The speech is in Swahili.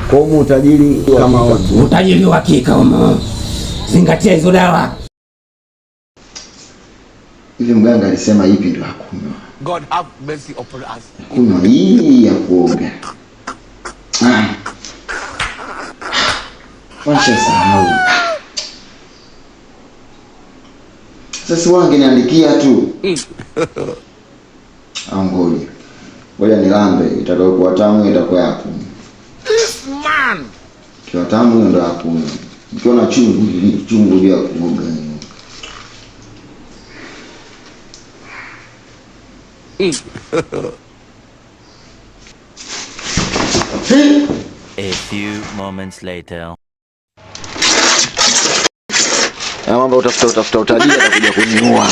Kwa hiyo utajiri kama utajiri wa hakika humo. Zingatia hizo dawa. Hivi mganga alisema ipi ndio hakunywa? God have mercy upon us. Kunywa hii ya kuoga. Washa sahau. Sasa wangeniandikia tu. Ngoja. Ngoja nilambe, itakuwa tamu, itakuwa yako. This man. Kwa tamu ndio yako. Ukiona chungu ya kuoga. A few moments later. Mambo utafuta utajiri atakuja kuniua.